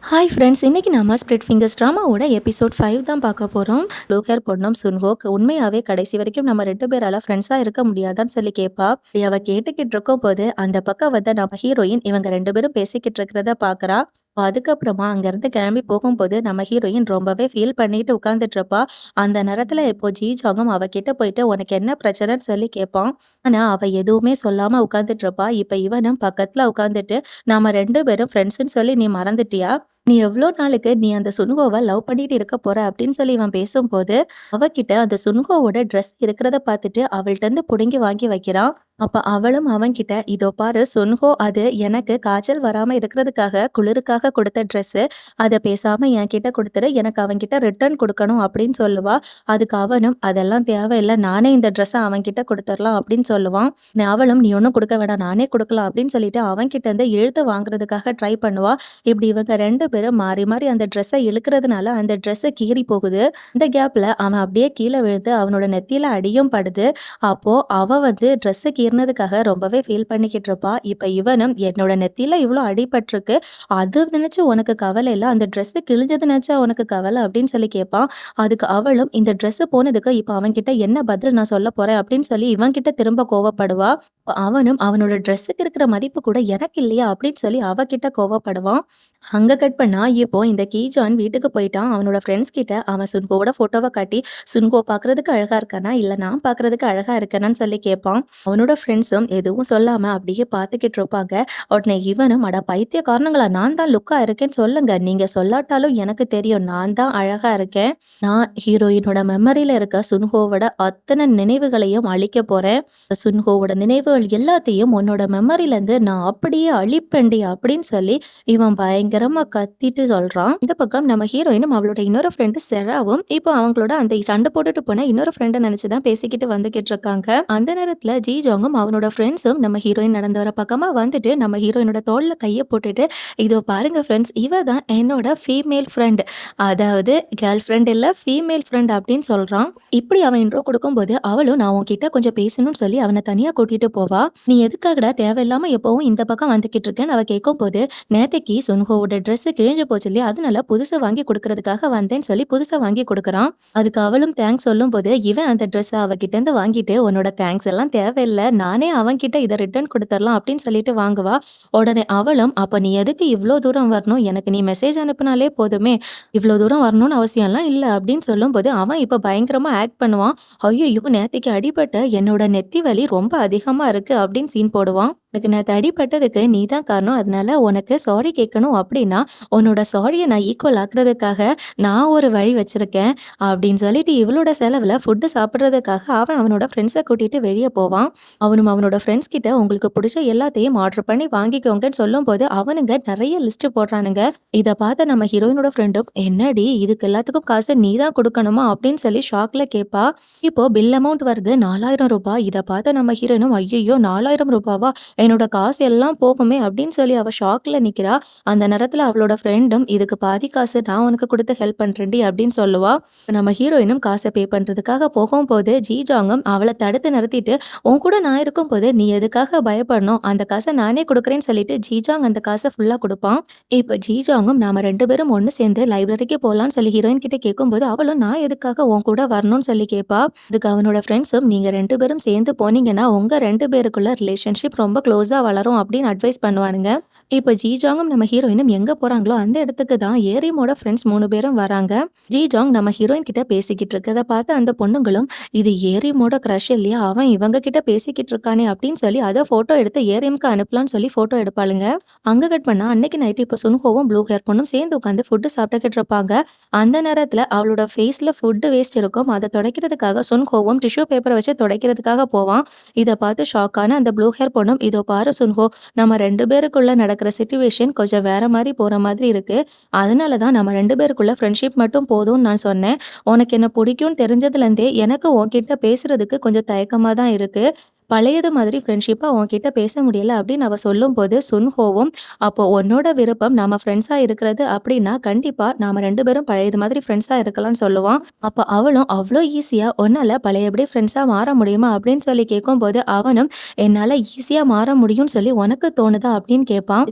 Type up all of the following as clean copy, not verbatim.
Hi friends, இன்னைக்கு நம்ம spread fingers ட்ராமாவோட episode 5 தான் பார்க்க போகிறோம். ப்ளூ ஹேர் பொண்ணும் சுன்ஹோக் உண்மையாகவே கடைசி வரைக்கும் நம்ம 2 பேரால் ஃப்ரெண்ட்ஸாக இருக்க முடியாதான்னு சொல்லி கேட்பா. அவள் கேட்டுக்கிட்டு இருக்கும் போது அந்த பக்கம் வந்து நம்ம ஹீரோயின் இவங்க 2 பேரும் பேசிக்கிட்டு இருக்கிறத பார்க்குறா. அதுக்கப்புறமா அங்கேருந்து கிளம்பி போகும்போது நம்ம ஹீரோயின் ரொம்பவே ஃபீல் பண்ணிட்டு உட்காந்துட்டு இருப்பா. அந்த நேரத்தில் இப்போ ஜி ஜாங்கும் அவகிட்ட போயிட்டு உனக்கு என்ன பிரச்சனைன்னு சொல்லி கேட்பான். ஆனால் அவள் எதுவுமே சொல்லாமல் உட்காந்துட்டு இருப்பா. இப்போ இவனும் பக்கத்தில் உட்காந்துட்டு நம்ம 2 பேரும் ஃப்ரெண்ட்ஸுன்னு சொல்லி நீ மறந்துட்டியா? நீ எவ்வளோ நாளுக்கு நீ அந்த சுன்ஹோவை லவ் பண்ணிட்டு இருக்க போற அப்படின்னு சொல்லி இவன் பேசும்போது அவகிட்ட அந்த சுன்ஹோவோட ட்ரெஸ் இருக்கிறத பார்த்துட்டு அவள்கிட்ட இருந்து புடுங்கி வாங்கி வைக்கிறான். அப்ப அவளும் அவன்கிட்ட இதோ பாரு சுன்ஹோ, அது எனக்கு காய்ச்சல் வராம இருக்கிறதுக்காக குளிருக்காக கொடுத்த ட்ரெஸ், அதை பேசாம என் கிட்ட கொடுத்துரு, எனக்கு அவன்கிட்ட ரிட்டர்ன் கொடுக்கணும் அப்படின்னு சொல்லுவா. அதுக்கு அவனும் அதெல்லாம் தேவையில்லை, நானே இந்த ட்ரெஸ்ஸை அவன்கிட்ட கொடுத்துடலாம் அப்படின்னு சொல்லுவான். அவளும் நீ ஒன்றும் கொடுக்க வேணாம், நானே கொடுக்கலாம் அப்படின்னு சொல்லிட்டு அவன்கிட்ட இருந்து இழுத்து வாங்குறதுக்காக ட்ரை பண்ணுவா. இப்படி இவங்க 2 பேரும் மாறி மாறி அந்த ட்ரெஸ்ஸை இழுக்கிறதுனால அந்த ட்ரெஸ்ஸை கீறி போகுது. இந்த கேப்ல அவன் அப்படியே கீழே விழுந்து அவனோட நெத்தியில அடியும் படுது. அப்போ அவ வந்து ட்ரெஸ்ஸை கீறினதுக்காக ரொம்பவே ஃபீல் பண்ணிக்கிட்டு இருப்பா. இப்ப இவனும் என்னோட நெத்தியில இவ்வளோ அடிபட்டிருக்கு, அது நினைச்சு உனக்கு கவலை இல்லை, அந்த ட்ரெஸ்ஸு கிழிஞ்சது நினைச்சா உனக்கு கவலை அப்படின்னு சொல்லி கேட்பான். அதுக்கு அவளும் இந்த ட்ரெஸ்ஸு போனதுக்கு இப்போ அவன்கிட்ட என்ன பதில் நான் சொல்ல போறேன் அப்படின்னு சொல்லி இவன்கிட்ட திரும்ப கோவப்படுவா. அவனும் அவனோட ட்ரெஸ்ஸுக்கு இருக்கிற மதிப்பு கூட எனக்கு இல்லையா அப்படின்னு சொல்லி அவகிட்ட கோவப்படுவான். அங்க கட் பண்ணா இப்போ இந்த கீஜான் வீட்டுக்கு போயிட்டான். அவனோட ஃப்ரெண்ட்ஸ் கிட்ட அவன் சுன்ஹோவோட போட்டோவை காட்டி சுன்ஹோ பாக்குறதுக்கு அழகா இருக்கானா இல்ல நான் பாக்குறதுக்கு அழகா இருக்கேனான்னு சொல்லி கேட்பான். அவனோட ஃப்ரெண்ட்ஸும் எதுவும் சொல்லாம அப்படியே பார்த்துக்கிட்டு இருப்பாங்க. உடனே இவனும் அட பைத்திய காரணங்களா, நான் தான் லுக்கா இருக்கேன்னு சொல்லுங்க, நீங்க சொல்லாட்டாலும் எனக்கு தெரியும் நான் தான் அழகா இருக்கேன். நான் ஹீரோயினோட மெமரியில இருக்க சுன்ஹோவோட அத்தனை நினைவுகளையும் அழிக்க போறேன். சுன்ஹோவோட நினைவுகள் எல்லாத்தையும் உன்னோட மெமரியில இருந்து நான் அப்படியே அழிப்பேண்டி அப்படின்னு சொல்லி இவன் பயங்கரமா கத்திட்டு சொல்றான். இந்த பக்கம் நம்ம ஹீரோயினும் அவளோட இன்னொரு ஃப்ரெண்டு செராவும் இப்போ அவங்களோட அந்த சண்டை போட்டுட்டு போன இன்னொரு ஃப்ரெண்டை நினைச்சுதான் பேசிக்கிட்டு வந்துகிட்டு இருக்காங்க. அந்த நேரத்துல ஜி ஜாங்கும் அவனோட ஃப்ரெண்ட்ஸும் நம்ம ஹீரோயின் நடந்து வர பக்கமா வந்துட்டு நம்ம ஹீரோயினோட தோல்ல கையை போட்டுட்டு இதோ பாருங்க ஃப்ரெண்ட்ஸ், இவ தான் என்னோட ஃபீமேல் ஃப்ரெண்ட், அதாவது கேர்ள் ஃப்ரெண்ட் இல்ல ஃபீமேல் ஃப்ரெண்ட் அப்படின்னு சொல்றான். இப்படி அவன் இன்ட்ரோ கொடுக்கும்போது அவளும் நான் உன்கிட்ட கொஞ்சம் பேசணும்னு சொல்லி அவனை தனியா கூட்டிட்டு போவா. நீ எதுக்காகடா தேவையில்லாம எப்பவும் இந்த பக்கம் வந்துகிட்டு இருக்கேன்னு அவ கேட்கும் போது நேத்தைக்கு சுன்ஹோவோட ட்ரெஸ் கிழிஞ்சு போச்சு இல்லையா, அதனால புதுசை வாங்கி கொடுக்கறதுக்காக வந்தேன்னு சொல்லி புதுசை வாங்கி கொடுக்குறான். அதுக்கு அவளும் தேங்க்ஸ் சொல்லும் போது இவன் அந்த ட்ரெஸ்ஸை அவகிட்ட இருந்து வாங்கிட்டு உன்னோட தேங்க்ஸ் எல்லாம் தேவையில்லை, நானே அவன்கிட்ட இதை ரிட்டர்ன் கொடுத்துடலாம் அப்படின்னு சொல்லிட்டு வாங்குவா. உடனே அவளும் அப்ப நீ எதுக்கு இவ்வளோ தூரம் வரணும், எனக்கு நீ மெசேஜ் அனுப்புனாலே போதுமே, இவ்வளோ தூரம் வரணும்னு அவசியம்லாம் இல்லை அப்படின்னு சொல்லும் போது அவன் இப்போ பயங்கரமா ஆக்ட் பண்ணுவான். ஐயோ நேத்திக்கு அடிபட்ட என்னோட நெத்தி வலி ரொம்ப அதிகமா இருக்கு அப்படின்னு சீன் போடுவான். எனக்கு நேற்று அடிபட்டதுக்கு நீ தான் காரணம், அதனால உனக்கு சாரி கேட்கணும் அப்படின்னா உன்னோட சாரியை நான் ஈக்குவல் ஆக்குறதுக்காக நான் ஒரு வழி வச்சிருக்கேன் அப்படின்னு சொல்லிட்டு இவளோட செலவில் ஃபுட்டு சாப்பிட்றதுக்காக அவன் அவனோட ஃப்ரெண்ட்ஸை கூட்டிட்டு வெளியே போவான். அவனும் அவனோட ஃப்ரெண்ட்ஸ் கிட்ட உங்களுக்கு பிடிச்ச எல்லாத்தையும் ஆர்டர் பண்ணி வாங்கிக்கோங்கன்னு சொல்லும் போது அவனுங்க நிறைய லிஸ்ட் போடுறானுங்க. இதை பார்த்த நம்ம ஹீரோயினோட ஃப்ரெண்டும் என்னடி இதுக்கு எல்லாத்துக்கும் காசு நீ தான் கொடுக்கணுமா அப்படின்னு சொல்லி ஷாக்ல கேட்பா. இப்போ பில் அமௌண்ட் வருது 4000 ரூபாய். இதை பார்த்த நம்ம ஹீரோயினும் ஐயோ 4000 ரூபாவா, என்னோட காசு எல்லாம் போகுமே அப்படின்னு சொல்லி அவ ஷாக்ல நிக்கிறா. அந்த நேரத்துல அவளோட ஃப்ரெண்டும் இதுக்கு பாதி காசு நான் உனக்கு கொடுத்து ஹெல்ப் பண்றேன்டி அப்படின்னு சொல்லுவா. நம்ம ஹீரோயினும் காசை பே பண்றதுக்காக போகும்போது ஜி ஜாங்கும் அவளை தடுத்து நிறுத்திட்டு உன் கூட நான் இருக்கும் போது நீ எதுக்காக பயப்படணும், அந்த காசை நானே கொடுக்குறேன்னு சொல்லிட்டு ஜி ஜாங் அந்த காசை ஃபுல்லா கொடுப்பான். இப்போ ஜி ஜாங்கும் நாம 2 பேரும் ஒன்று சேர்ந்து லைப்ரரிக்கு போகலான்னு சொல்லி ஹீரோயின் கிட்ட கேட்கும்போது அவளும் நான் எதுக்காக உன் கூட வரணும்னு சொல்லி கேட்பா. அதுக்கு அவனோட ஃப்ரெண்ட்ஸும் நீங்க 2 பேரும் சேர்ந்து போனீங்கன்னா உங்க 2 பேருக்குள்ள ரிலேஷன்ஷிப் ரொம்ப க்ளோஸா வளரும் அப்படின்னு அட்வைஸ் பண்ணுவானுங்க. இப்போ ஜி ஜாங்கும் நம்ம ஹீரோயினும் எங்க போறாங்களோ அந்த இடத்துக்கு தான் ஏரிமோட ஃப்ரெண்ட்ஸ் 3 பேரும் வராங்க. ஜி ஜாங் நம்ம ஹீரோயின் கிட்ட பேசிக்கிட்டு இருக்கதை பார்த்து அந்த பொண்ணுங்களும் இது ஏரிமோட க்ரஷ் இல்லையா, அவன் இவங்க கிட்ட பேசிக்கிட்டு இருக்கானே அப்படின்னு சொல்லி அதை போட்டோ எடுத்து ஏரிமுக்கு அனுப்பலாம்னு சொல்லி போட்டோ எடுப்பாளுங்க. அங்க கட் பண்ணா அன்னைக்கு நைட்டு இப்போ சுன்ஹோவும் ப்ளூ ஹேர் பொண்ணும் சேர்ந்து உட்காந்து ஃபுட்டு சாப்பிட்டுக்கிட்டு இருப்பாங்க. அந்த நேரத்துல அவளோட ஃபேஸ்ல ஃபுட்டு வேஸ்ட் இருக்கும், அதை துடைக்கிறதுக்காக சுன்ஹோவும் டிஷ்யூ பேப்பரை வச்சு துடைக்கிறதுக்காக போவான். இதை பார்த்து ஷாக்கான அந்த ப்ளூ ஹேர் பொண்ணும் இதோ பாரு சுன்ஹோ, நம்ம 2 பேருக்குள்ள நடக்கிற சிச்சுவேஷன் கொஞ்சம் வேற மாதிரி போற மாதிரி இருக்கு, அதனாலதான் நம்ம 2 பேருக்குள்ள ஃப்ரெண்ட்ஷிப் மட்டும் போதும்னு நான் சொன்னேன். உனக்கு என்ன பிடிக்கும்னு தெரிஞ்சதுல இருந்தே எனக்கு உன்கிட்ட பேசுறதுக்கு கொஞ்சம் தயக்கமா தான் இருக்கு. பழையது மாதிரி ஃப்ரெண்ட்ஷிப்பா உன்கிட்ட பேச முடியல அப்படின்னு அவ சொல்லும்போது சுன்ஹோவும், அப்போ உன்னோட விருப்பம் நாம ஃப்ரெண்ட்ஸா இருக்கிறது அப்படின்னா கண்டிப்பா நாம 2 பேரும் பழையது மாதிரி ஃப்ரெண்ட்ஸா இருக்கலாம்னு சொல்லுவான். அப்ப அவளும் அவ்ளோ ஈஸியா உன்னால பழையபடி ஃப்ரெண்ட்ஸா மாற முடியுமா அப்படின்னு சொல்லி கேட்கும்போது அவனும் என்னால ஈஸியா மாற முடியும்னு சொல்லி உனக்கு தோணுதா அப்படின்னு கேட்பான்.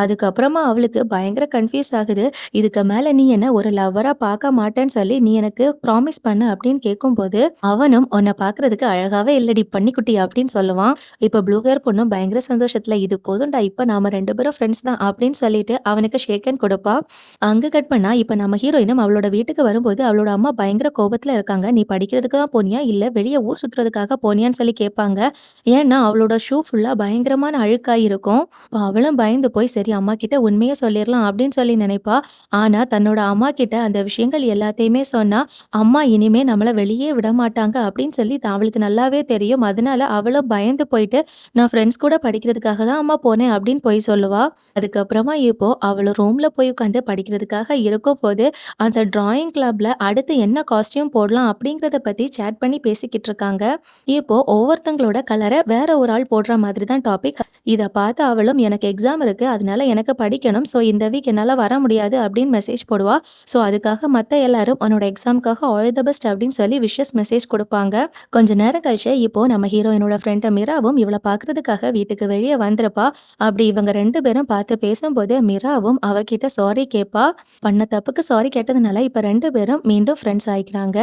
அதுக்கப்புறமா அவளுக்கு பயங்கர கன்ஃப்யூஸ் ஆகுது. இதுக்கு மேல நீ என்ன ஒரு லவ்வரா பார்க்க மாட்டேன்னு சொல்லி நீ எனக்கு ப்ராமிஸ் பண்ணு அப்படின்னு கேட்கும்போது அவனும் உன்னை பார்க்கறதுக்கு அழகாவே இல்லடி பன்னிக்குட்டி அப்படின்னு சொல்லுவான். இப்ப ப்ளூ ஹேர் பொண்ணும் பயங்கர சந்தோஷத்துல இது போதும்டா இப்ப நாம 2 பேரும் ஃப்ரெண்ட்ஸ் தான் அப்படின்னு சொல்லிட்டு அவனுக்கு ஷேக் ஹேண்ட் கொடுப்பா. அங்க கட் பண்ணா இப்ப நம்ம ஹீரோயினும் அவளோட வீட்டுக்கு வரும்போது அவளோட அம்மா பயங்கர கோபத்துல இருக்காங்க. நீ படிக்கிறதுக்கு தான் போனியா இல்ல வெளிய ஊர் சுத்துறதுக்காக போனியான்னு சொல்லி கேட்பாங்க. ஏன்னா அவளோட ஷூ ஃபுல்லா பயங்கரமான அழுக்காய் இருக்கும். அப்ப அவளும் பயந்து போய் சரி அம்மா கிட்ட உண்மையை சொல்லிடலாம் அப்படின்னு சொல்லி நினைப்பா. ஆனா தன்னோட அம்மா கிட்ட அந்த விஷயங்கள் எல்லாத்தையுமே சொன்னா அம்மா இனிமே நம்மள வெளியே விட மாட்டாங்க அப்படின்னு சொல்லி அவளுக்கு நல்லாவே தெரியும். அதனால அவளும் பயந்து போயிட்டு நான் ஃப்ரெண்ட்ஸ் கூட படிக்கிறதுக்காக தான் அம்மா போனேன் அப்படின்னு போய் சொல்லுவா. அதுக்கப்புறமா இப்போ அவளும் ரூம்ல போய் உட்காந்து படிக்கிறதுக்காக இருக்கும் போது அந்த டிராயிங் கிளப்ல அடுத்து என்ன காஸ்டியூம் போடலாம் அப்படிங்கறத பத்தி சேட் பண்ணி பேசிக்கிட்டு இருக்காங்க. இப்போ ஒவ்வொருத்தங்களோட கலரை வேற ஒரு ஆள் போடுற மாதிரி தான் டாபிக். இதை பார்த்து அவளும் எனக்கு எக்ஸாம் இருக்கு அதனால எனக்கு படிக்கணும் ஸோ இந்த வீக் என்னால் வர முடியாது அப்படின்னு மெசேஜ் போடுவா. ஸோ அதுக்காக மற்ற எல்லாரும் உன்னோட எக்ஸாமுக்காக ஆல் த பெஸ்ட் அப்படின்னு சொல்லி விஷஸ் மெசேஜ் கொடுப்பாங்க. கொஞ்ச நேரம் கழிச்சு இப்போ நம்ம ஹீரோயினோட ஃப்ரெண்ட் மிராவும் இவளை பார்க்கறதுக்காக வீட்டுக்கு வெளியே வந்திருப்பா. அப்படி இவங்க 2 பேரும் பார்த்து பேசும்போது மிராவும் அவகிட்ட சாரி கேட்பா. பண்ண தப்புக்கு சாரி கேட்டதுனால இப்ப 2 பேரும் மீண்டும் ஃப்ரெண்ட்ஸ் ஆயிக்கிறாங்க.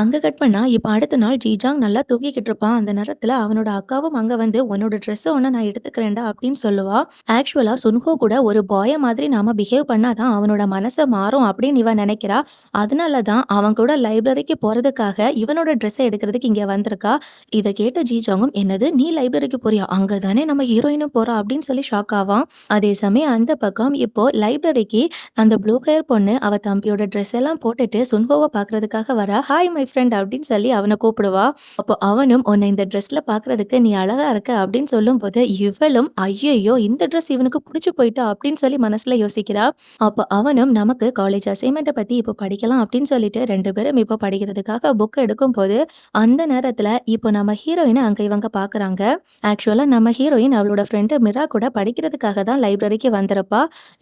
அங்க கட் பண்ணா இப்ப அடுத்த நாள் ஜிஜாங் நல்லா தூங்கிக்கிட்டு இருப்பான். அந்த நேரத்துல அவனோட அக்காவும் அங்க வந்து உன்னோட ட்ரெஸ் ஒன்னு நான் எடுத்துக்கிறேன்டா அப்படின்னு சொல்லுவா. ஆக்சுவலா சுன்ஹோ கூட ஒரு பாய மாதிரி நாம பிஹேவ் பண்ணாதான் அவனோட மனசை மாறும் அப்படின்னு இவன் நினைக்கிறா. அதனாலதான் அவன் கூட லைப்ரரிக்கு போறதுக்காக இவனோட ட்ரெஸ்ஸை எடுக்கிறதுக்கு இங்க வந்திருக்கா. இதை கேட்ட ஜிஜாங்கும் என்னது நீ லைப்ரரிக்கு போறியா அங்கதானே நம்ம ஹீரோயினும் போறா அப்படின்னு சொல்லி ஷாக் ஆவான். அதே சமயம் அந்த பக்கம் இப்போ லைப்ரரிக்கு அந்த ப்ளூ ஹேர் பொண்ணு அவ தம்பியோட ட்ரெஸ் எல்லாம் போட்டுட்டு சுன்ஹோவை பாக்குறதுக்காக வரா. ஹாய் மை ஃப்ரெண்ட் அப்படின்னு சொல்லி அவனை கூப்பிடுவா. அப்போ அவனும் உன்னை இந்த ட்ரெஸ்ல பாக்குறதுக்கு நீ அழகா இருக்க அப்படின்னு சொல்லும் போது இவளும் ஐயோ இந்த ட்ரெஸ் இவனுக்கு பிடிச்சு போயிட்டா அப்படின்னு சொல்லி மனசுல யோசிக்கிறா. அப்போ அவனும் நமக்கு காலேஜ் அசைன்மெண்ட்டை பத்தி இப்போ படிக்கலாம் அப்படின்னு சொல்லிட்டு 2 பேரும் இப்போ படிக்கிறதுக்காக புக் எடுக்கும் போது அந்த நேரத்துல இப்போ நம்ம ஹீரோயினை அங்க இவங்க பாக்குறாங்க. ஆக்சுவலா நம்ம ஹீரோயின் அவளோட ஃப்ரெண்டு மிரா கூட படிக்கிறதுக்காக தான் லைப்ரரிக்கு வந்திருப்பா.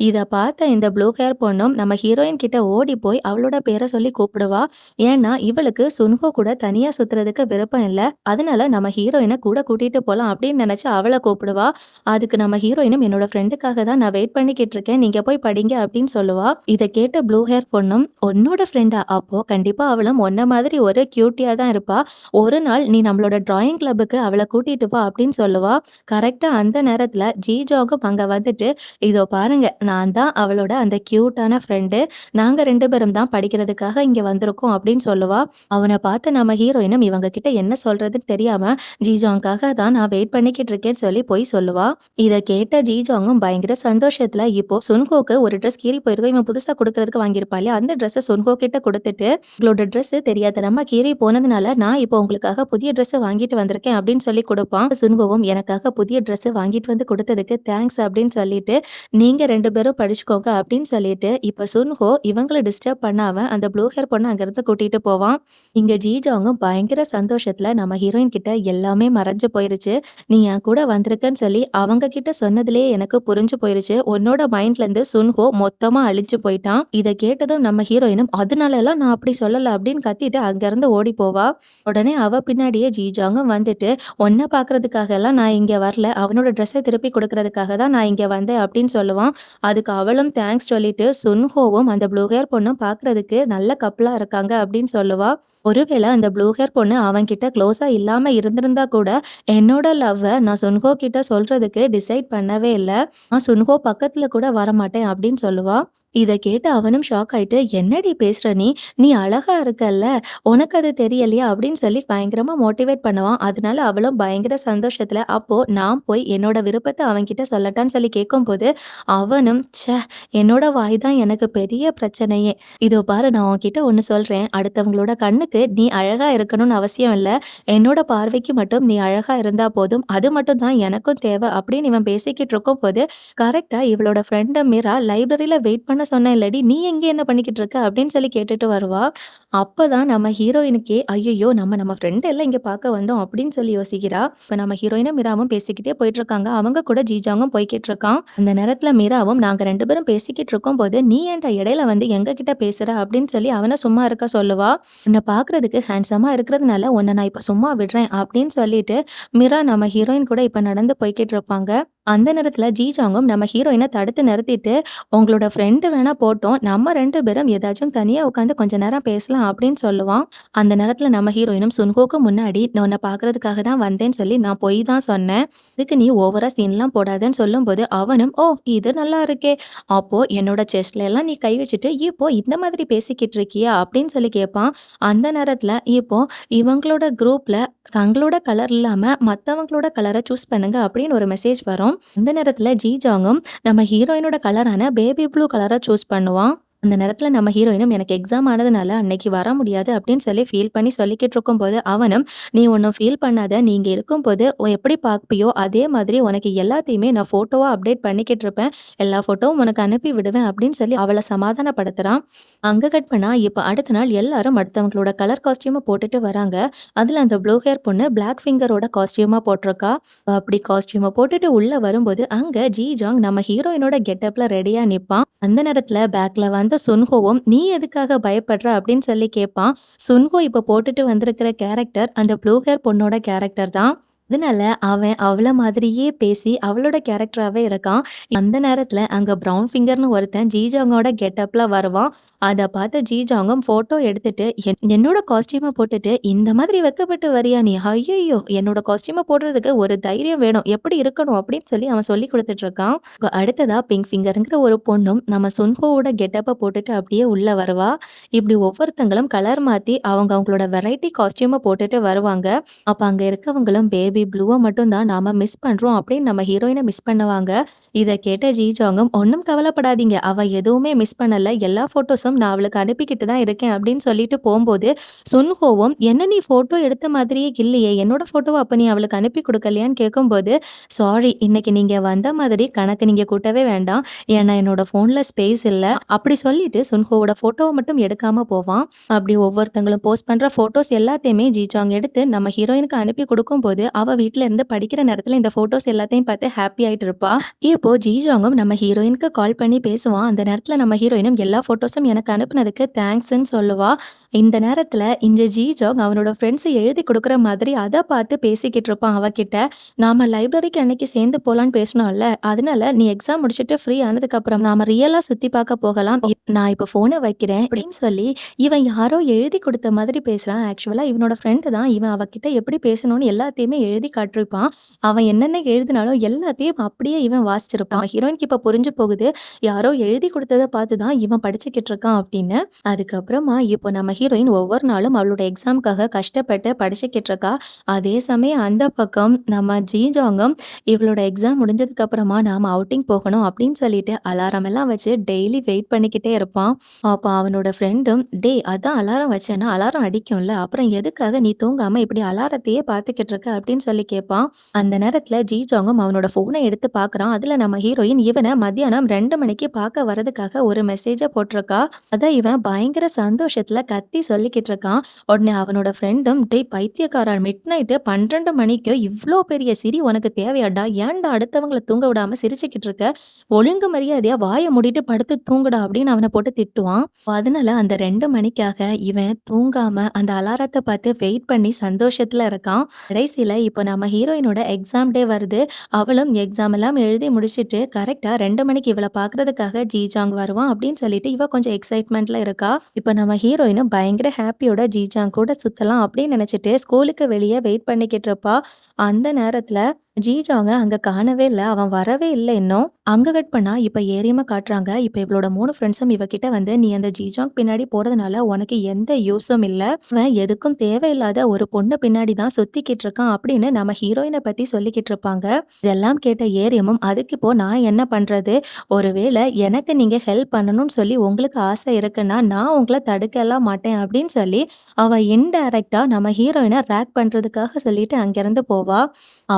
இதை பார்த்த இந்த ப்ளூ ஹேர் பொண்ணும் நம்ம ஹீரோயின் கிட்ட ஓடி போய் அவளோட பேரை சொல்லி கூப்பிடுவா. ஏன்னா இவளுக்கு சுன்ஹோ கூட தனியா சுத்துறதுக்கு விருப்பம் இல்லை. அதனால நம்ம ஹீரோயினை கூட கூட்டிட்டு போலாம் அப்படின்னு நினைச்சு அவளை கூப்பிடுவா. அதுக்கு நம்ம ஹீரோயினும் என்னோட ஃப்ரெண்டுக்காக தான் நான் வெயிட் பண்ணிக்கிட்டு இருக்கேன் நீங்க போய் படிங்க அப்படின்னு சொல்லுவா. இதை கேட்ட ப்ளூ ஹேர் பொண்ணும் உன்னோட ஃப்ரெண்டா அப்போ கண்டிப்பா அவளும் ஒன்ன மாதிரி ஒரு கியூட்டியா தான் இருப்பா. ஒரு நாள் நீ நம்மளோட டிராயிங் கிளப்புக்கு அவளை கூட்டிட்டு வா அப்படின்னு சொல்லுவா. கரெக்டா அந்த நேரத்துல ஜிஜாங்கும் அங்க வந்துட்டு இதோ பாருங்க நான் தான் அவளோட அந்த கியூட்டான ஃப்ரெண்டு நாங்க 2 பேரும் தான் படிக்கிறதுக்காக இங்க வந்திருக்கோம் அப்படின்னு சொல்லுவா. அவனை பார்த்து நம்ம ஹீரோயினும் இவங்க கிட்ட என்ன சொல்றதுன்னு தெரியாம ஜிஜாங்காக தான் நான் வெயிட் பண்ணிக்கிட்டு இருக்கேன்னு சொல்லி போய் சொல்லுவா. இதை கேட்ட ஜிஜாங்கும் பயங்கர சந்தோஷத்துல இப்போ சுன்ஹோக்கு ஒரு ட்ரெஸ் கீறி போயிருக்கோம் இவன் புதுசா கொடுக்கறதுக்கு வாங்கியிருப்பா இல்லையா அந்த ட்ரெஸ்ஸை சுன்ஹோ கிட்ட கொடுத்துட்டு உங்களோட ட்ரெஸ் தெரியாதனமா கீறி போனதுனால நான் இப்போ உங்களுக்காக புதிய ட்ரெஸ் வாங்கிட்டு வந்திருக்கேன் அப்படின்னு சொல்லி கொடுப்பான். சுன்ஹோவும் எனக்காக புதிய ட்ரெஸ் வாங்கிட்டு வந்து கொடுத்ததுக்கு தேங்க்ஸ் அப்படின்னு சொல்லிட்டு நீங்க 2 பேரும் படிச்சுக்கோங்க அப்படின்னு சொல்லிட்டு இப்ப சுன்ஹோ இவங்களை டிஸ்டர்ப் பண்ணாம அந்த ப்ளூ ஹேர் பொண்ணு அங்கிருந்து கூட்டிட்டு போவான். இங்க ஜிஜாங்கும் பயங்கர சந்தோஷத்துல நம்ம ஹீரோயின் கிட்ட எல்லாமே மறைஞ்சு போயிருச்சு. நீ என் கூட வந்திருக்கன்னு சொல்லி அவங்க கிட்ட சொன்னதுலேயே எனக்கு புரிஞ்சு போயிருச்சு. உன்னோட மைண்ட்ல இருந்து சுன்ஹோ மொத்தமா அழிஞ்சு போயிட்டான். இதை கேட்டதும் நம்ம ஹீரோயினும் அதனால எல்லாம் நான் அப்படி சொல்லல அப்படின்னு கத்திட்டு அங்கிருந்து ஓடி போவா. உடனே அவ பின்னாடியே ஜிஜாங்கும் வந்துட்டு உன்னை பாக்குறதுக்காக எல்லாம் நான் இங்க வரல அவனோட ட்ரெஸ்ஸை திருப்பி கொடுக்கறதுக்காக தான் நான் இங்க வந்தேன் அப்படின்னு சொல்லுவான். அதுக்கு அவளும் தேங்க்ஸ் சொல்லிட்டு சுன்ஹோவும் அந்த ப்ளூ ஹேர் பொண்ணும் பாக்குறதுக்கு நல்ல கப்பலா இருக்காங்க அப்படின்னு சொல்லுவா. ஒருவேளை அந்த ப்ளூ ஹேர் பொண்ணு அவன் கிட்ட க்ளோஸா இல்லாம இருந்திருந்தா கூட என்னோட லவ்வை நான் சுன்ஹோ கிட்ட சொல்றதுக்கு டிசைட் பண்ணவே இல்லை. நான் சுன்ஹோ பக்கத்துல கூட வரமாட்டேன் அப்படின்னு சொல்லுவா. இதை கேட்டு அவனும் ஷாக் ஆயிட்டு என்னடி பேசுற நீ நீ அழகா இருக்கல்ல உனக்கு அது தெரியலையா அப்படின்னு சொல்லி பயங்கரமா மோட்டிவேட் பண்ணுவான். அதனால அவளும் பயங்கர சந்தோஷத்துல அப்போ நான் போய் என்னோட விருப்பத்தை அவன்கிட்ட சொல்லட்டான்னு சொல்லி கேட்கும் போது அவனும் என்னோட வாய் தான் எனக்கு பெரிய பிரச்சனையே. இதோ பாரு நான் உன்கிட்ட ஒன்று சொல்றேன் அடுத்தவங்களோட கண்ணுக்கு நீ அழகா இருக்கணும்னு அவசியம் இல்லை. என்னோட பார்வைக்கு மட்டும் நீ அழகா இருந்தா போதும் அது மட்டும் தான் எனக்கும் தேவை அப்படின்னு இவன் பேசிக்கிட்டு இருக்கும் போது கரெக்டா இவளோட ஃப்ரெண்டு மீரா லைப்ரரியில வெயிட் பண்ண தானே சொன்னேன் இல்லடி, நீ எங்கே என்ன பண்ணிக்கிட்டு இருக்க அப்படின்னு சொல்லி கேட்டுட்டு வருவா. அப்பதான் நம்ம ஹீரோயினுக்கே ஐயையோ நம்ம ஃப்ரெண்ட் எல்லாம் இங்க பார்க்க வந்தோம் அப்படின்னு சொல்லி யோசிக்கிறா. இப்ப நம்ம ஹீரோயினும் மீராவும் பேசிக்கிட்டே போயிட்டு இருக்காங்க. அவங்க கூட ஜீஜாங்கும் போய்கிட்டு இருக்கான். அந்த நேரத்துல மீராவும் நாங்க 2 பேரும் பேசிக்கிட்டு இருக்கும்போது நீ ஏன்டா இடையில வந்து எங்க கிட்ட பேசுற அப்படின்னு சொல்லி அவனை சும்மா இருக்க சொல்லுவா. உன்னை பாக்குறதுக்கு ஹேண்ட்ஸமா இருக்கிறதுனால உன்னை நான் இப்ப சும்மா விடுறேன் அப்படின்னு சொல்லிட்டு மீரா நம்ம ஹீரோயின் கூட இப்ப நடந்து போய்கிட்டு இருப்பாங்க. அந்த நேரத்துல ஜீஜாங்கும் நம்ம ஹீரோயினை தடுத்து நிறுத்திட்டு உங்களோட ஃப்ரெண்டு வேணா போட்டோம், நம்ம 2 பேரும் ஏதாச்சும் தனியா உட்காந்து கொஞ்ச நேரம் பேசலாம் அப்படின்னு சொல்லுவான். அந்த நேரத்துல நம்ம ஹீரோயினும் சுன்ஹோக்கு முன்னாடி நான் உன்னை பாக்குறதுக்காக தான் வந்தேன்னு சொல்லி நான் பொய் தான் சொன்னேன், இதுக்கு நீ ஓவரா சீன்லாம் போடாதேன்னு சொல்லும்போது அவனும் ஓ இது நல்லா இருக்கே, அப்போ என்னோட செஸ்ட்ல எல்லாம் நீ கை வச்சுட்டு இப்போ இந்த மாதிரி பேசிக்கிட்டு இருக்கியா அப்படின்னு சொல்லி கேட்பான். அந்த நேரத்துல இப்போ இவங்களோட குரூப்ல தங்களோட கலர் இல்லாம மத்தவங்களோட கலரை சூஸ் பண்ணுங்க அப்படின்னு ஒரு மெசேஜ் வரும். அந்த நேரத்துல ஜீஜாங்கும் நம்ம ஹீரோயினோட கலரான பேபி ப்ளூ கலரை சூஸ் பண்ணுவான். அந்த நேரத்துல நம்ம ஹீரோயினும் எனக்கு எக்ஸாம் ஆனதுனால அன்னைக்கு வர முடியாது அப்படின்னு சொல்லி ஃபீல் பண்ணி சொல்லிக்கிட்டு இருக்கும்போது அவனும் நீ ஒன்றும் ஃபீல் பண்ணாத, நீங்க இருக்கும்போது எப்படி பார்ப்பியோ அதே மாதிரி உனக்கு எல்லாத்தையுமே நான் போட்டோவா அப்டேட் பண்ணிக்கிட்டு இருப்பேன், எல்லா போட்டோவும் உனக்கு அனுப்பி விடுவேன் அப்படின்னு சொல்லி அவளை சமாதானப்படுத்துறான். அங்க கட் பண்ணா இப்ப அடுத்த நாள் எல்லாரும் அடுத்தவங்களோட கலர் காஸ்டியூமை போட்டுட்டு வராங்க. அதுல அந்த ப்ளூ ஹேர் பொண்ணு பிளாக் ஃபிங்கரோட காஸ்டியூமா போட்டிருக்கா. அப்படி காஸ்டியூமை போட்டுட்டு உள்ள வரும்போது அங்க ஜீஜாங் நம்ம ஹீரோயினோட கெட்டப்ல ரெடியா நிப்பான். அந்த நேரத்துல பேக்ல வந்த சுன்ஹோவும் நீ எதுக்காக பயப்படுற அப்படின்னு சொல்லி கேட்பான். சுன்ஹோ இப்ப போட்டுட்டு வந்திருக்கிற கேரக்டர் அந்த ப்ளூ ஹேர் பொண்ணோட கேரக்டர் தான். அதனால அவன் அவள மாதிரியே பேசி அவளோட கேரக்டராகவே இருக்கான். அந்த நேரத்துல அங்க ப்ரௌன் ஃபிங்கர்னு ஒருத்தன் ஜீஜாங்கோட கெட்டப்ல வருவான். அதை பார்த்து ஜீஜாங்கும் போட்டோ எடுத்துட்டு என்னோட காஸ்டியூமை போட்டுட்டு இந்த மாதிரி வெக்கப்பட்டு வரியா நீ, ஐயோ என்னோட காஸ்டியூமை போடுறதுக்கு ஒரு தைரியம் வேணும், எப்படி இருக்கணும் அப்படின்னு சொல்லி அவன் சொல்லி கொடுத்துட்டு இருக்கான். இப்போ அடுத்ததா பிங்க் ஃபிங்கருங்கிற ஒரு பொண்ணும் நம்ம சுன்ஹோவோட கெட்டப்பை போட்டுட்டு அப்படியே உள்ள வருவா. இப்படி ஒவ்வொருத்தங்களும் கலர் மாத்தி அவங்களோட வெரைட்டி காஸ்டியூமை போட்டுட்டு வருவாங்க. அப்ப அங்க இருக்கவங்களும் பேபி ப்ளூவை மட்டும் தான் நாம மிஸ் பண்றோம் அப்படின்னு நம்ம ஹீரோயினை மிஸ் பண்ணுவாங்க. இதை கேட்ட ஜீஜாங்கும் ஒன்றும் கவலைப்படாதீங்க, அவ எதுவுமே மிஸ் பண்ணல, எல்லா போட்டோஸும் நான் அவளுக்கு அனுப்பிக்கிட்டு தான் இருக்கேன் அப்படின்னு சொல்லிட்டு போகும்போது சுன்ஹோவும் என்ன நீ போட்டோ எடுத்த மாதிரியே இல்லையே, என்னோட போட்டோவை அப்ப நீ அவளுக்கு அனுப்பி கொடுக்கலையான்னு கேட்கும்போது சாரி இன்னைக்கு நீங்க வந்த மாதிரி கணக்கு நீங்க கூட்டவே வேண்டாம், ஏன்னா என்னோட போன்ல ஸ்பேஸ் இல்லை அப்படி சொல்லிட்டு சுன்ஹோவோட போட்டோவை மட்டும் எடுக்காம போவான். அப்படி ஒவ்வொருத்தங்களும் போஸ்ட் பண்ற போட்டோஸ் எல்லாத்தையுமே ஜீஜாங் எடுத்து நம்ம ஹீரோயினுக்கு அனுப்பி கொடுக்கும்போது அவ வீட்டுல இருந்து படிக்கிற நேரத்துல இந்த போட்டோஸ் எல்லாத்தையும் பார்த்து ஹாப்பி ஆயிட்டு இருப்பா. இப்போ ஜீஜாங்கும் நம்ம ஹீரோயினுக்கு கால் பண்ணி பேசுவான். அந்த நேரத்துல நம்ம ஹீரோயினும் எல்லா போட்டோஸும் எனக்கு அனுப்புனதுக்கு தேங்க்ஸ்ன்னு சொல்லுவா. இந்த நேரத்துல இந்த ஜீஜாங் அவனோட ஃப்ரெண்ட்ஸ் எழுதி கொடுக்குற மாதிரி அதை பார்த்து பேசிக்கிட்டு இருப்பான் அவகிட்ட. நாம லைப்ரரிக்கு அன்னைக்கு சேர்ந்து போலான்னு பேசணும்ல, அதனால நீ எக்ஸாம் முடிச்சுட்டு ஃப்ரீ ஆனதுக்கு அப்புறம் நாம ரியலா சுத்தி பார்க்க போகலாம், நான் இப்போ போனை வைக்கிறேன் அப்படின்னு சொல்லி இவன் யாரோ எழுதி கொடுத்த மாதிரி பேசுறான். ஆக்சுவலா இவனோட ஃப்ரெண்டு தான். இவன் அவகிட்ட எப்படி பேசணும்னு எல்லாத்தையுமே எழுதி காட்டிருப்பான். அவன் என்னென்ன எழுதினாலும் எல்லாத்தையும் அப்படியே இவன் வாசிச்சிருப்பான். ஹீரோயினுக்கு இப்ப புரிஞ்சு போகுது யாரோ எழுதி கொடுத்ததை பார்த்துதான் இவன் படிச்சுக்கிட்டு இருக்கான் அப்படின்னு. அதுக்கப்புறமா இப்போ நம்ம ஹீரோயின் ஒவ்வொரு நாளும் அவளோட எக்ஸாமுக்காக கஷ்டப்பட்டு படிச்சுக்கிட்டு இருக்கா. அதே சமயம் அந்த பக்கம் நம்ம ஜீஜாங்கும் இவளோட எக்ஸாம் முடிஞ்சதுக்கு அப்புறமா நாம அவுட்டிங் போகணும் அப்படின்னு சொல்லிட்டு அலாரம் எல்லாம் வச்சு டெய்லி வெயிட் பண்ணிக்கிட்டே இருப்பான். அப்போ அவனோட ஃப்ரெண்டும் டே அதான் அலாரம் வச்சேன்னா அலாரம் அடிக்கும்ல, அப்புறம் எதுக்காக நீ தூங்காம இப்படி அலாரத்தையே பார்த்துக்கிட்டு இருக்க அப்படின்னு சொல்லி கேட்பான். அந்த நேரத்துல ஜீஜாங்கும் அவனோட போனை எடுத்து பாக்குறான். அதுல நம்ம ஹீரோயின் இவனை மத்தியானம் 2 மணிக்கு பார்க்க வரதுக்காக ஒரு மெசேஜ போட்டிருக்கா. அத இவன் பயங்கர சந்தோஷத்துல கத்தி சொல்லிக்கிட்டு இருக்கான். உடனே அவனோட ஃப்ரெண்டும் டே பைத்தியக்காரன், மிட் நைட்டு 12 மணிக்கு இவ்வளோ பெரிய சிரி உனக்கு தேவையாடா, ஏன்டா அடுத்தவங்களை தூங்க விடாம சிரிச்சுக்கிட்டு இருக்க, ஒழுங்கு மரியாதையா வாயை மூடிட்டு படுத்து தூங்குடா அப்படின்னு அவனை போட்டு திட்டுவான். அதனால அந்த 2 மணிக்காக இவன் தூங்காம அந்த அலாரத்தை பார்த்து வெயிட் பண்ணி சந்தோஷத்துல இருக்கான். கடைசியில இப்போ நம்ம ஹீரோயினோட எக்ஸாம் டே வருது. அவளும் எக்ஸாம் எல்லாம் எழுதி முடிச்சுட்டு கரெக்டா 2 மணிக்கு இவளை பாக்குறதுக்காக ஜீஜாங் வருவான் அப்படின்னு சொல்லிட்டு இவ கொஞ்சம் எக்ஸைட்மெண்ட்ல இருக்கா. இப்போ நம்ம ஹீரோயினும் பயங்கர ஹாப்பியோட ஜீஜாங் கூட சுத்தலாம் அப்படின்னு நினைச்சிட்டு ஸ்கூலுக்கு வெளியே வெயிட் பண்ணிக்கிட்டு இருப்பா. அந்த நேரத்துல ஜீஜாங்க அங்க காணவே இல்லை, அவன் வரவே இல்லை இன்னும். அங்க கட் பண்ணா இப்ப ஏரியமா காட்டுறாங்க. இப்ப இவளோட 3 ஃப்ரெண்ட்ஸும் இவகிட்ட வந்து நீ அந்த ஜீஜாங் பின்னாடி போறதுனால உனக்கு எந்த யூஸும் இல்ல, அவன் எதுக்கும் தேவையில்லாத ஒரு பொண்ணு பின்னாடி தான் சுத்திக்கிட்டு இருக்கான் அப்படின்னு நம்ம ஹீரோயினை பத்தி சொல்லிக்கிட்டு இருப்பாங்க. இதெல்லாம் கேட்ட ஏரியமும் அதுக்கு இப்போ நான் என்ன பண்றது, ஒருவேளை எனக்கு நீங்க ஹெல்ப் பண்ணணும்னு சொல்லி உங்களுக்கு ஆசை இருக்குன்னா நான் உங்களை தடுக்கலாம் மாட்டேன் அப்படின்னு சொல்லி அவ இன்டைரக்டா நம்ம ஹீரோயினை ரேக் பண்றதுக்காக சொல்லிட்டு அங்கிருந்து போவா.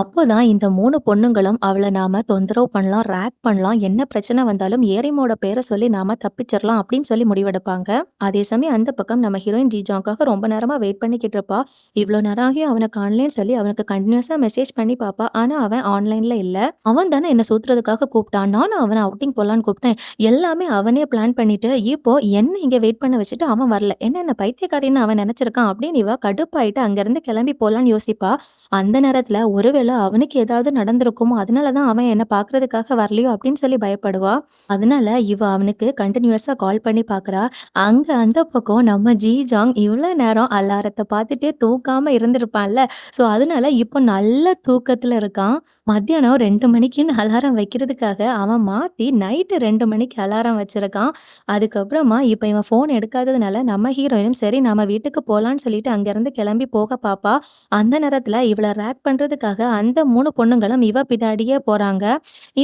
அப்போதான் இந்த 3 பொண்ணுங்களும் அவள நாம தொந்தரவு பண்ணலாம், ரேக் பண்ணலாம், என்ன பிரச்சனை வந்தாலும் ஏரிமோட பேர சொல்லி நாம தப்பிச்சிரலாம் அப்படின்னு சொல்லி முடிவெடுப்பாங்க. அதே சமயம் அந்த பக்கம் நம்ம ஹீரோயின் ஜிஜாங்காக ரொம்ப நேரமா வெயிட் பண்ணிக்கிட்டு இருப்பா. இவ்ளோ நேரம் ஆகியும் அவன காணலேன்னு சொல்லி அவனுக்கு கன்டினியூஸா மெசேஜ் பண்ணி பாப்பா. ஆனா அவன் ஆன்லைன்ல இல்ல. அவன் தானே என்ன சுத்துறதுக்காக கூப்பிட்டான். நானும் அவன அவுட்டிங் போலான்னு கூப்பிட்டேன். எல்லாமே அவனே பிளான் பண்ணிட்டு, இப்போ என்ன இங்க வெயிட் பண்ண வச்சுட்டு அவன் வரல. என்ன பைத்தியக்காரின்னு அவன் நினைச்சிருக்கான் அப்படின்னு இவ கடுப்பாயிட்டு அங்கிருந்து கிளம்பி போலான்னு யோசிப்பா. அந்த நேரத்துல ஒருவேளை அவனுக்கு ஏதாவது நடந்திருக்குமோ, அதனாலதான் அவன் என்ன பாக்குறதுக்காக வரலையோ அப்படின்னு சொல்லி பயப்படுவா. அதனால இவ அவனுக்கு கண்டினியூஸா கால் பண்ணி பாக்குறா. அங்க அந்த பக்கம் நம்ம ஜிஜாங் இவ்வளவு நேரம் அலாரத்தை பார்த்துட்டே தூக்காம இருந்திருப்பான்ல. சோ அதனால இப்போ நல்ல தூக்கத்துல இருக்கான். மத்தியானம் 2 மணிக்குன்னு அலாரம் வைக்கிறதுக்காக அவன் மாத்தி நைட்டு 2 மணிக்கு அலாரம் வச்சிருக்கான். அதுக்கப்புறமா இப்ப இவன் போன் எடுக்காததுனால நம்ம ஹீரோயினும் சரி நம்ம வீட்டுக்கு போலான்னு சொல்லிட்டு அங்கிருந்து கிளம்பி போக பாப்பா. அந்த நேரத்துல இவளை ரேக் பண்றதுக்காக அந்த 3 பொண்ணுங்களும் இவ பின்னாடியே போறாங்க.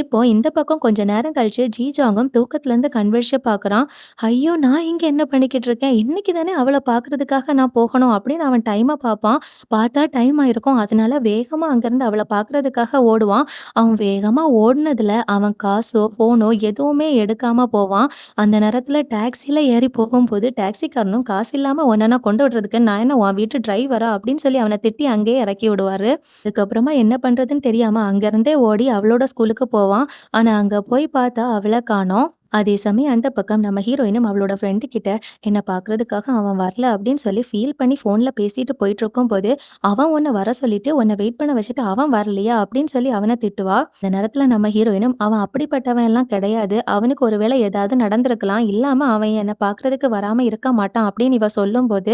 இப்போ இந்த பக்கம் கொஞ்ச நேரம் கழிச்சு ஜிஜாங்கும் தூக்கத்துல இருந்து கண்விழிச்சு பாக்குறான். ஐயோ நான் இங்க என்ன பண்ணிக்கிட்டு இருக்கேன், இன்னைக்கு தானே அவளை பாக்குறதுக்காக நான் போகணும் அப்படின்னு அவன் டைமை பார்ப்பான். பார்த்தா டைம் ஆயிருக்கும். அதனால வேகமா அங்கிருந்து அவளை பாக்குறதுக்காக ஓடுவான். அவன் வேகமா ஓடுனதுல அவன் காசோ போனோ எதுவுமே எடுக்காம போவான். அந்த நேரத்துல டாக்ஸில ஏறி போகும்போது டாக்ஸிக்காரனும் காசு இல்லாம உன்ன கொண்டு விடுறதுக்கு நான் என்ன உன் வீட்டு டிரைவரா அப்படின்னு சொல்லி அவனை திட்டி அங்கேயே இறக்கி விடுவாரு. அதுக்கப்புறமா என்ன பண்றதுன்னு தெரியாம அங்கிருந்தே ஓடி அவளோட ஸ்கூலுக்கு போவான். ஆனா அங்க போய் பார்த்தா அவளை காணோம். அதே சமயம் அந்த பக்கம் நம்ம ஹீரோயினும் அவளோட ஃப்ரெண்டு கிட்ட என்ன பாக்குறதுக்காக அவன் வரல அப்படின்னு சொல்லி ஃபீல் பண்ணி போன்ல பேசிட்டு போயிட்டு இருக்கும் போது அவன் உன்னை வர சொல்லிட்டு உன்னை வெயிட் பண்ண வச்சுட்டு அவன் வரலையா அப்படின்னு சொல்லி அவனை திட்டுவா. இந்த நேரத்துல நம்ம ஹீரோயினும் அவன் அப்படிப்பட்டவன் எல்லாம் கிடையாது, அவனுக்கு ஒருவேளை ஏதாவது நடந்திருக்கலாம், இல்லாம அவன் என்னை பாக்குறதுக்கு வராம இருக்க மாட்டான் அப்படின்னு இவ சொல்லும் போது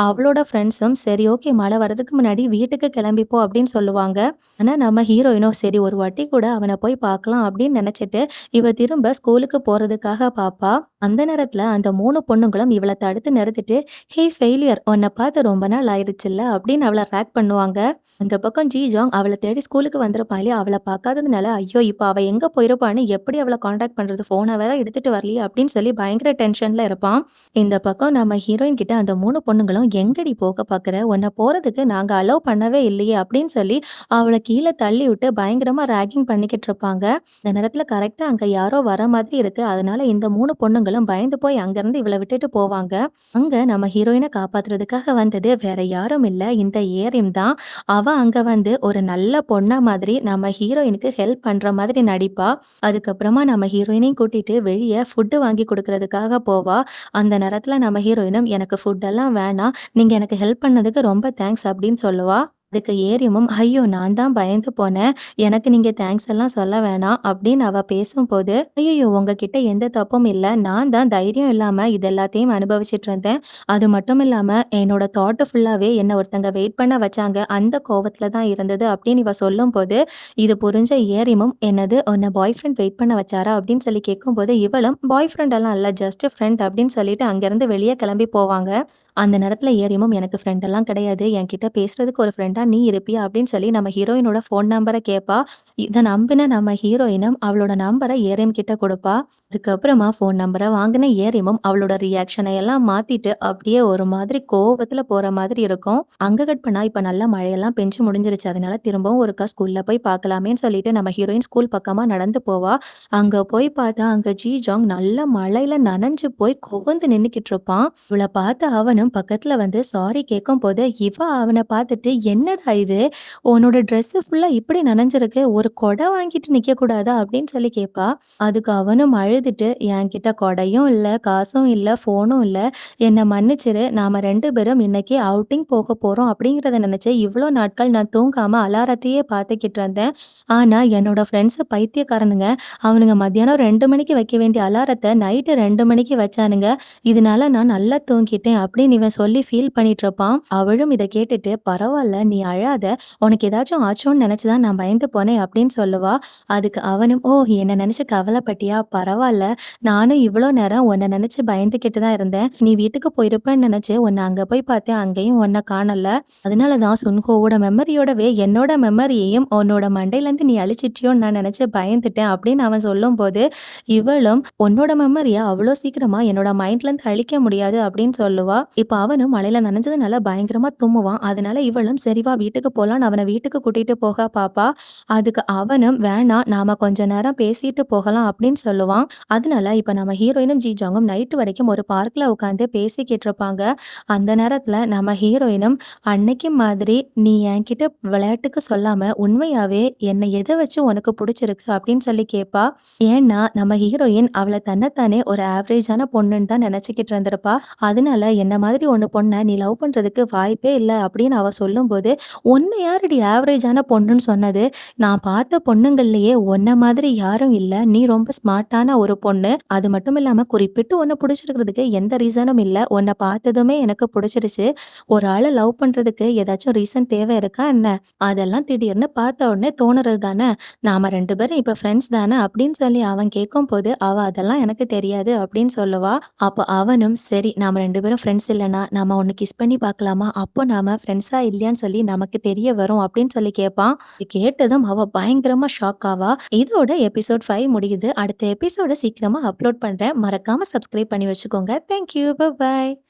அவளோட ஃப்ரெண்ட்ஸும் சரி ஓகே மழை வரதுக்கு முன்னாடி வீட்டுக்கு கிளம்பிப்போ அப்படின்னு சொல்லுவாங்க. ஆனா நம்ம ஹீரோயினும் சரி ஒரு வாட்டி கூட அவனை போய் பார்க்கலாம் அப்படின்னு நினைச்சிட்டு இவ திரும்ப ஸ்கூலுக்கு போறதுக்காக பாப்பா. அந்த நேரத்துல அந்த 3 பொண்ணுங்களும் இவளை தடுத்து நிறுத்திட்டு ஹே ஃபெயிலியர் உன்னை பார்த்து ரொம்ப நாள் ஆயிடுச்சுல்ல அப்படின்னு அவளை ரேக் பண்ணுவாங்க. அந்த பக்கம் ஜிஜாங் அவளை தேடி ஸ்கூலுக்கு வந்திருப்பான் இல்லையா, அவளை பார்க்காததுனால ஐயோ இப்போ அவ எங்க போயிருப்பான்னு எப்படி அவளை காண்டாக்ட் பண்றது, போனை வேற எடுத்துட்டு வரலையே அப்படின்னு சொல்லி பயங்கர டென்ஷன்ல இருப்பான். இந்த பக்கம் நம்ம ஹீரோயின் கிட்ட அந்த 3 பொண்ணுங்களும் எங்கடி போக பாக்குற, உன்னை போறதுக்கு நாங்க அலோவ் பண்ணவே இல்லையே அப்படின்னு சொல்லி அவளை கீழே தள்ளி விட்டு பயங்கரமா ரேக்கிங் பண்ணிக்கிட்டு இருப்பாங்க. இந்த நேரத்துல கரெக்டா அங்க யாரோ வர மாதிரி இருக்கு. அதனால இந்த 3 பொண்ணுங்களும் பயந்து போய் அங்கிருந்து இவளை விட்டுட்டு போவாங்க. அங்க நம்ம ஹீரோயினை காப்பாத்துறதுக்காக வந்தது வேற யாரும் இல்ல, இந்த ஏரிம் தான். அவ அங்க வந்து ஒரு நல்ல பொண்ணா மாதிரி நம்ம ஹீரோயினுக்கு ஹெல்ப் பண்ற மாதிரி நடிப்பா. அதுக்கப்புறமா நம்ம ஹீரோயினையும் கூட்டிட்டு வெளியே ஃபுட்டு வாங்கி கொடுக்கறதுக்காக போவா. அந்த நேரத்துல நம்ம ஹீரோயினும் எனக்கு ஃபுட் எல்லாம் வேணாம், நீங்க எனக்கு ஹெல்ப் பண்ணதுக்கு ரொம்ப தேங்க்ஸ் அப்படின்னு சொல்லுவா. அதுக்கு ஏரியும் ஐயோ நான் தான் பயந்து போனேன், எனக்கு நீங்க தேங்க்ஸ் எல்லாம் சொல்ல வேணாம் அப்படின்னு அவ பேசும்போது ஐயோ உங்ககிட்ட எந்த தப்பும் இல்லை, நான் தான் தைரியம் இல்லாம இது எல்லாத்தையும் அனுபவிச்சுட்டு இருந்தேன். அது மட்டும் இல்லாம என்னோட தாட் ஃபுல்லாவே என்ன ஒருத்தங்க வெயிட் பண்ண வச்சாங்க, அந்த கோவத்துல தான் இருந்தது அப்படின்னு இவ சொல்லும் போது இது புரிஞ்ச ஏரியும் என்னது உன்னை பாய் ஃப்ரெண்ட் வெயிட் பண்ண வச்சாரா அப்படின்னு சொல்லி கேட்கும்போது இவளும் பாய் ஃப்ரெண்ட் எல்லாம் இல்ல ஜஸ்ட் ஃப்ரெண்ட் அப்படின்னு சொல்லிட்டு அங்கிருந்து வெளியே கிளம்பி போவாங்க. அந்த நேரத்துல ஏரியும் எனக்கு ஃப்ரெண்ட் எல்லாம் கிடையாது, என்கிட்ட பேசுறதுக்கு ஒரு ஃப்ரெண்டா நீ இருப்பியா அப்படின்னு சொல்லி நம்ம ஹீரோயினோட ஃபோன் நம்பரை கேட்பா. இதை நம்பின நம்ம ஹீரோயினும் அவளோட நம்பரை ஏரியம் கிட்ட கொடுப்பா. அதுக்கப்புறமா ஃபோன் நம்பரை வாங்கின ஏரியமும் அவளோட ரியாக்ஷனை எல்லாம் மாத்திட்டு அப்படியே ஒரு மாதிரி கோவத்துல போற மாதிரி இருக்கும். அங்க கட் பண்ணா இப்ப நல்ல மழையெல்லாம் பெஞ்சு முடிஞ்சிருச்சு. அதனால திரும்பவும் ஒருக்கா ஸ்கூல்ல போய் பார்க்கலாமேன்னு சொல்லிட்டு நம்ம ஹீரோயின் ஸ்கூல் பக்கமா நடந்து போவா. அங்க போய் பார்த்தா அங்க ஜிஜாங் நல்ல மழையில நனைஞ்சு போய் கொவந்து நின்னுக்கிட்டு இருப்பான். இவளை பார்த்து அவனும் பக்கத்துல வந்து சாரி கேட்கும் போது இவ அவனை பார்த்துட்டு என்னடா இது, உன்னோட ட்ரெஸ் ஃபுல்லா இப்படி நனைஞ்சிருக்கு, ஒரு கொடை வாங்கிட்டு நிக்க கூடாதா அப்படின்னு சொல்லி கேட்பா. அதுக்கு அவனும் அழுதுட்டு என்கிட்ட கொடையும் இல்ல, காசும் இல்ல, போனும் இல்ல, என்னை மன்னிச்சிரு, நாம 2 பேரும் இன்னைக்கு அவுட்டிங் போக போறோம் அப்படிங்கிறத நினைச்சு இவ்வளோ நாட்கள் நான் தூங்காம அலாரத்தையே பார்த்துக்கிட்டு இருந்தேன். ஆனா என்னோட ஃப்ரெண்ட்ஸ் பைத்தியக்காரனுங்க, அவனுங்க மத்தியானம் 2 மணிக்கு வைக்க வேண்டிய அலாரத்தை நைட்டு 2 மணிக்கு வச்சானுங்க, இதனால நான் நல்லா தூங்கிட்டேன் அப்படின்னு இவன் சொல்லி ஃபீல் பண்ணிட்டு இருப்பான். அவளும் இதை கேட்டுட்டு பரவாயில்ல நீ அழாத, உனக்கு ஏதாச்சும் ஆச்சோன்னு நினைச்சுதான் நான் பயந்து போனேன் அப்படின்னு சொல்லுவா. அதுக்கு அவனும் ஓ என்ன நினைச்சு கவலைப்பட்டியா, பரவாயில்ல, நானும் இவ்வளோ நேரம் உன்னை நினைச்சு பயந்துக்கிட்டு தான் இருந்தேன், நீ வீட்டுக்கு போயிருப்பேன்னு நினைச்சு உன்னை அங்க போய் பார்த்தேன், அங்கேயும் உன்னை காணல, அதனாலதான் சுன்ஹோவோட மெமரியோடவே என்னோட மெமரியையும் உன்னோட மண்டையிலேருந்து நீ அழிச்சிட்டியோன்னு நான் நினைச்சு பயந்துட்டேன் அப்படின்னு அவன் சொல்லும் போது இவளும் உன்னோட மெமரியா அவ்வளோ சீக்கிரமா என்னோட மைண்ட்ல இருந்து அழிக்க முடியாது அப்படின்னு சொல்லுவா. இப்ப அவனும் மழையில நனைஞ்சதுனால பயங்கரமா தும்முவான். அதனால இவளும் சரிவா வா வீட்டுக்கு போலான்னு அவன வீட்டுக்கு கூட்டிட்டு போக பாப்பா. அதுக்கு அவனும் வேணாம் நாம கொஞ்ச நேரம் பேசிட்டு போகலாம் அப்படின்னு சொல்லுவான். அதனால இப்ப நம்ம ஹீரோயினும் ஜீஜாங்கும் நைட் வரைக்கும் ஒரு பார்க்ல உட்காந்து பேசிக்கிட்டு இருப்பாங்க. அந்த நேரத்துல நம்ம ஹீரோயினும் அன்னைக்கு மாதிரி நீ என்கிட்ட விளையாட்டுக்கு சொல்லாம உண்மையாவே என்னை எதை வச்சு உனக்கு பிடிச்சிருக்கு அப்படின்னு சொல்லி கேட்பா. ஏன்னா நம்ம ஹீரோயின் அவளை தன்னைத்தானே ஒரு ஆவரேஜான பொண்ணுன்னு தான் நினைச்சுக்கிட்டு இருந்திருப்பா. அதனால என்ன மாதிரி ஒண்ணு பொண்ணை நீ லவ் பண்றதுக்கு வாய்ப்பே இல்லை அப்படின்னு அவ சொல்லும்போது, உன்னை யாரடி ஆவரேஜான பொண்ணுன்னு சொன்னது? நான் பார்த்த பொண்ணுங்கள்லயே உன்ன மாதிரி யாரும் இல்ல. நீ ரொம்ப ஸ்மார்ட்டான ஒரு பொண்ணு. அது மட்டும் இல்லாம குறிப்பிட்டு உன்னை பிடிச்சிருக்கிறதுக்கு எந்த ரீசனும் இல்ல. உன்னை பார்த்ததுமே எனக்கு பிடிச்சிருச்சு. ஒரு ஆளை லவ் பண்றதுக்கு ஏதாச்சும் ரீசன் தேவை இருக்கா என்ன? அதெல்லாம் திடீர்னு பார்த்த உடனே தோணுறது தானே. நாம 2 பேரும் இப்ப ஃப்ரெண்ட்ஸ் தானே அப்படின்னு சொல்லி அவன் கேட்கும்போது, அவ அதெல்லாம் எனக்கு தெரியாது அப்படின்னு சொல்லுவா. அப்போ அவனும் சரி நாம 2 பேரும் ஃப்ரெண்ட்ஸ் இல்லைன்னா நாம ஒன்று கிஸ் பண்ணி பார்க்கலாமா? அப்போ நாம ஃப்ரெண்ட்ஸா இல்லையான்னு சொல்லி நமக்கு தெரிய வரும் அப்படின்னு சொல்லி கேட்பான். இது கேட்டதும் அவ பயங்கரமா ஷாக் ஆவா. இதோட எபிசோட் 5 முடியுது. அடுத்த எபிசோட சீக்கிரமா அப்லோட் பண்றேன். மறக்காம சப்ஸ்கிரைப் பண்ணி வச்சுக்கோங்க. தேங்க்யூ. பை.